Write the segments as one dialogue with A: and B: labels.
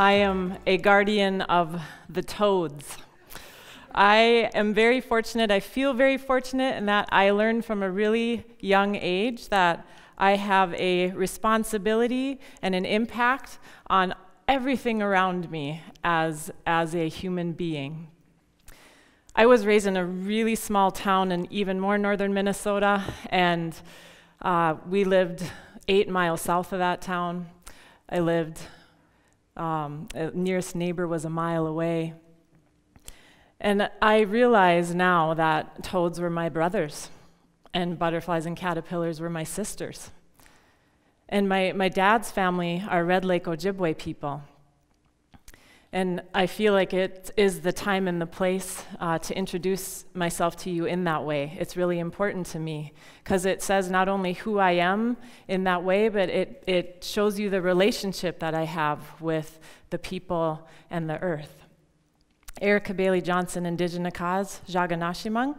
A: I am a guardian of the toads. I am very fortunate, I feel very fortunate in that I learned from a really young age that I have a responsibility and an impact on everything around me as a human being. I was raised in a really small town in even more northern Minnesota, and we lived 8 miles south of that town. I lived, nearest neighbor was a mile away. And I realize now that toads were my brothers, and butterflies and caterpillars were my sisters. And my dad's family are Red Lake Ojibwe people. And I feel like it is the time and the place to introduce myself to you in that way. It's really important to me because it says not only who I am in that way, but it shows you the relationship that I have with the people and the earth. Erika Bailey Johnson Indigenous Cause Jaganashimang,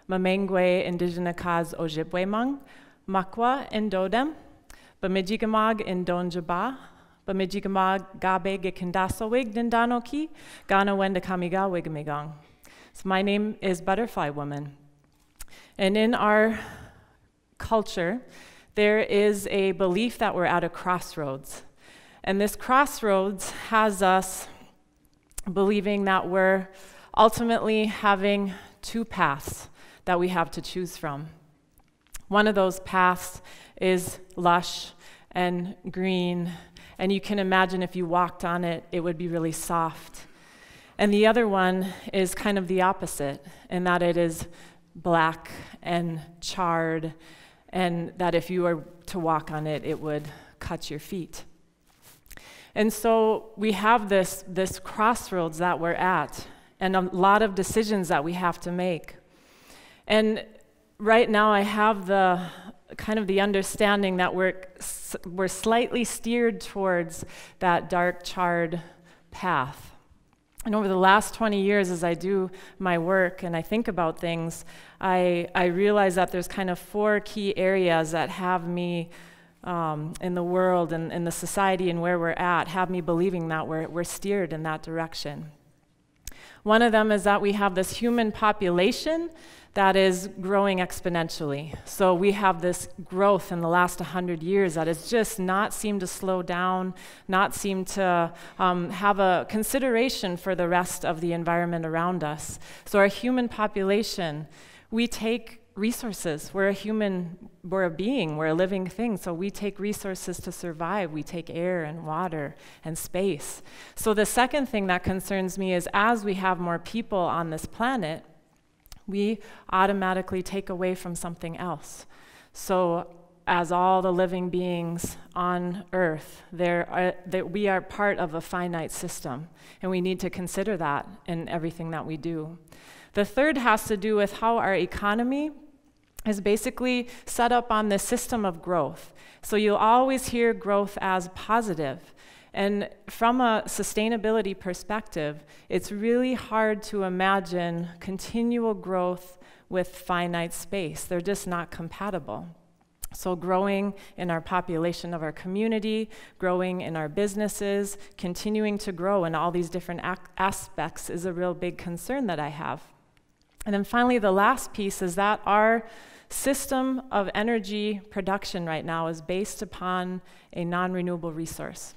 A: Mamengwe Indigenous Cause Ojibwe-mang, Makwa Indodem, Bemidji Indonjaba, Bemidji Gabe Gekindasowig Dindanoki, Gana Wenda Kamiga Wigamigang. So my name is Butterfly Woman. And in our culture, there is a belief that we're at a crossroads. And this crossroads has us believing that we're ultimately having 2 paths that we have to choose from. One of those paths is lush and green, and you can imagine if you walked on it, it would be really soft. And the other one is kind of the opposite, in that it is black and charred, and that if you were to walk on it, it would cut your feet. And so we have this crossroads that we're at, and a lot of decisions that we have to make. And right now I have the kind of the understanding that we're slightly steered towards that dark, charred path. And over the last 20 years, as I do my work and I think about things, I realize that there's kind of 4 key areas that have me in the world and in the society and where we're at, have me believing that we're steered in that direction. One of them is that we have this human population that is growing exponentially. So we have this growth in the last 100 years that has just not seemed to slow down, not seemed to have a consideration for the rest of the environment around us. So our human population, we take resources. We're a being, we're a living thing, so we take resources to survive. We take air and water and space. So the second thing that concerns me is as we have more people on this planet, we automatically take away from something else. So as all the living beings on Earth, we are part of a finite system, and we need to consider that in everything that we do. The third has to do with how our economy is basically set up on this system of growth. So you'll always hear growth as positive. And from a sustainability perspective, it's really hard to imagine continual growth with finite space. They're just not compatible. So growing in our population of our community, growing in our businesses, continuing to grow in all these different aspects is a real big concern that I have. And then finally, the last piece is that our system of energy production right now is based upon a non-renewable resource.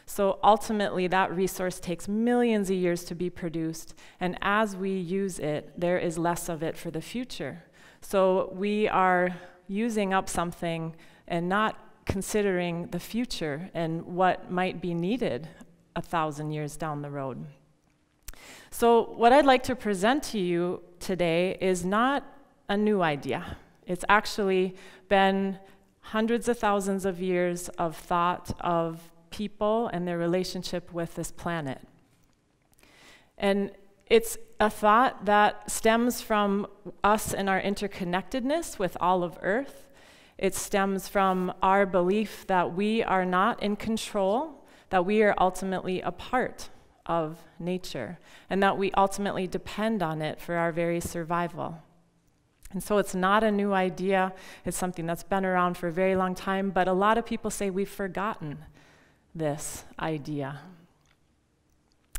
A: So ultimately, that resource takes millions of years to be produced, and as we use it, there is less of it for the future. So we are using up something and not considering the future and what might be needed 1,000 years down the road. So what I'd like to present to you today is not a new idea. It's actually been hundreds of thousands of years of thought of people and their relationship with this planet. And it's a thought that stems from us and our interconnectedness with all of Earth. It stems from our belief that we are not in control, that we are ultimately a part of nature, and that we ultimately depend on it for our very survival. And so it's not a new idea. It's something that's been around for a very long time, but a lot of people say we've forgotten this idea.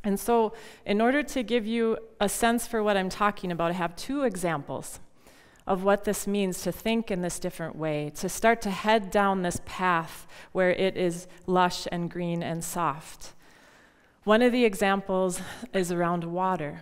A: And so in order to give you a sense for what I'm talking about, I have 2 examples of what this means to think in this different way, to start to head down this path where it is lush and green and soft. One of the examples is around water.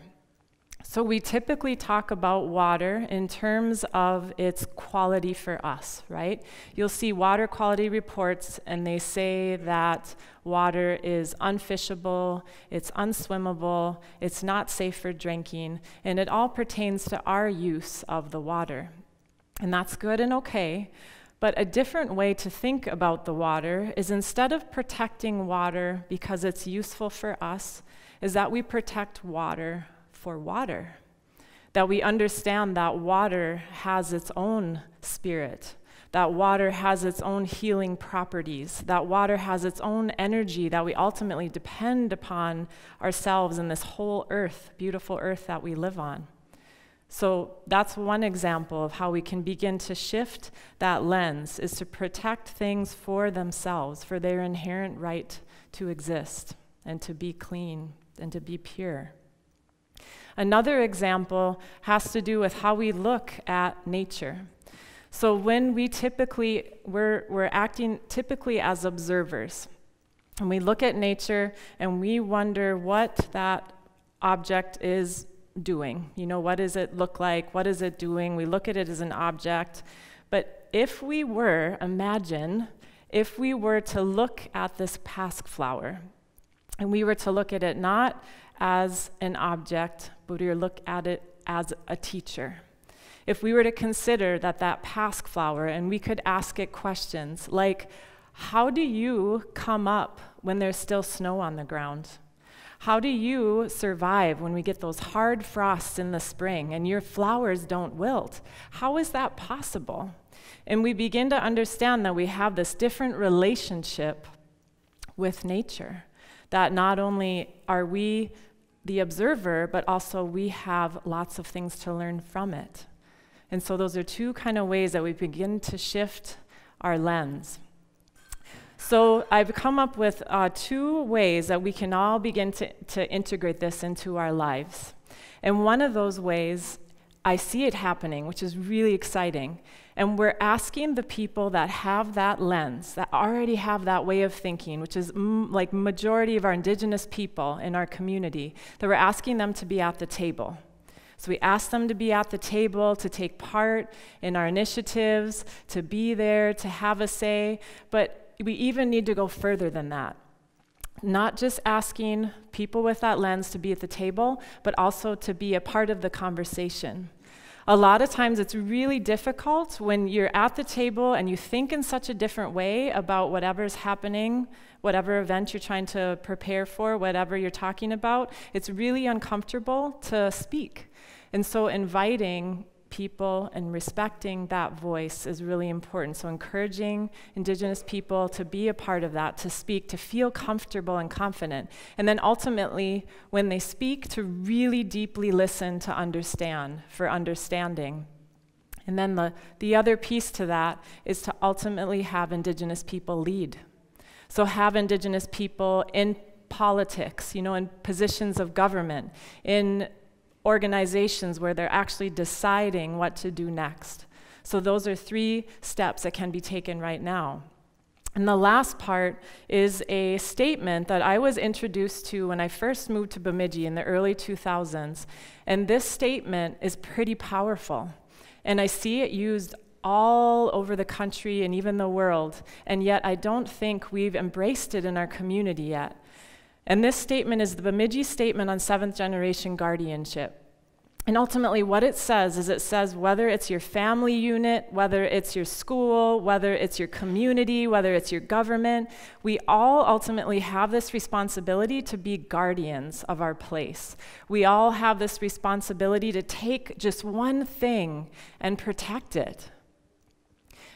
A: So we typically talk about water in terms of its quality for us, right? You'll see water quality reports, and they say that water is unfishable, it's unswimmable, it's not safe for drinking, and it all pertains to our use of the water. And that's good and okay, but a different way to think about the water is, instead of protecting water because it's useful for us, is that we protect water for water, that we understand that water has its own spirit, that water has its own healing properties, that water has its own energy, that we ultimately depend upon ourselves and this whole earth, beautiful earth that we live on. So that's one example of how we can begin to shift that lens, is to protect things for themselves, for their inherent right to exist and to be clean and to be pure. Another example has to do with how we look at nature. So when we we're acting typically as observers, and we look at nature and we wonder what that object is doing. You know, what does it look like? What is it doing? We look at it as an object. But imagine if we were to look at this pasque flower, and we were to look at it not as an object, but we were to look at it as a teacher. If we were to consider that pasque flower, and we could ask it questions like, how do you come up when there's still snow on the ground? How do you survive when we get those hard frosts in the spring and your flowers don't wilt? How is that possible? And we begin to understand that we have this different relationship with nature, that not only are we the observer, but also we have lots of things to learn from it. And so those are 2 kind of ways that we begin to shift our lens. So I've come up with 2 ways that we can all begin to integrate this into our lives. And one of those ways, I see it happening, which is really exciting. And we're asking the people that have that lens, that already have that way of thinking, which is like majority of our Indigenous people in our community, that we're asking them to be at the table. So we ask them to be at the table, to take part in our initiatives, to be there, to have a say, but we even need to go further than that. Not just asking people with that lens to be at the table, but also to be a part of the conversation. A lot of times it's really difficult when you're at the table and you think in such a different way about whatever's happening, whatever event you're trying to prepare for, whatever you're talking about. It's really uncomfortable to speak. And so inviting people and respecting that voice is really important. So encouraging Indigenous people to be a part of that, to speak, to feel comfortable and confident. And then ultimately, when they speak, to really deeply listen to understand, for understanding. And then the other piece to that is to ultimately have Indigenous people lead. So have Indigenous people in politics, in positions of government, in organizations where they're actually deciding what to do next. So those are 3 steps that can be taken right now. And the last part is a statement that I was introduced to when I first moved to Bemidji in the early 2000s. And this statement is pretty powerful. And I see it used all over the country and even the world. And yet I don't think we've embraced it in our community yet. And this statement is the Bemidji Statement on 7th Generation Guardianship. And ultimately what it says is, it says whether it's your family unit, whether it's your school, whether it's your community, whether it's your government, we all ultimately have this responsibility to be guardians of our place. We all have this responsibility to take just one thing and protect it.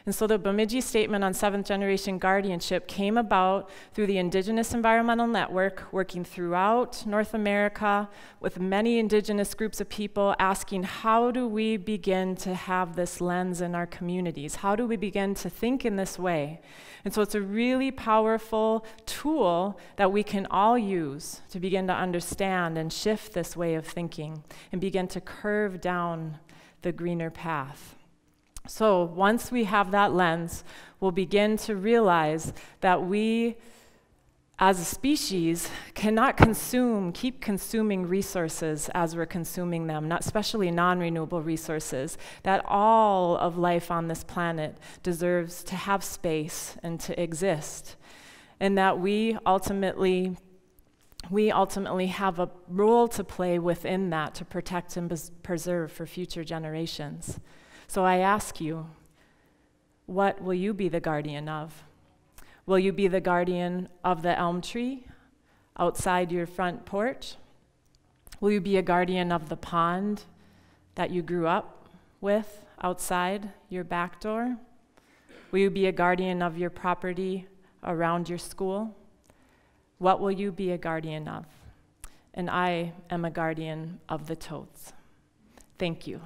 A: And so the Bemidji Statement on seventh generation guardianship came about through the Indigenous Environmental Network, working throughout North America with many Indigenous groups of people, asking how do we begin to have this lens in our communities? How do we begin to think in this way? And so it's a really powerful tool that we can all use to begin to understand and shift this way of thinking and begin to curve down the greener path. So once we have that lens, we'll begin to realize that we, as a species, cannot keep consuming resources as we're consuming them, not especially non-renewable resources, that all of life on this planet deserves to have space and to exist, and that we ultimately have a role to play within that to protect and preserve for future generations. So I ask you, what will you be the guardian of? Will you be the guardian of the elm tree outside your front porch? Will you be a guardian of the pond that you grew up with outside your back door? Will you be a guardian of your property around your school? What will you be a guardian of? And I am a guardian of the toads. Thank you.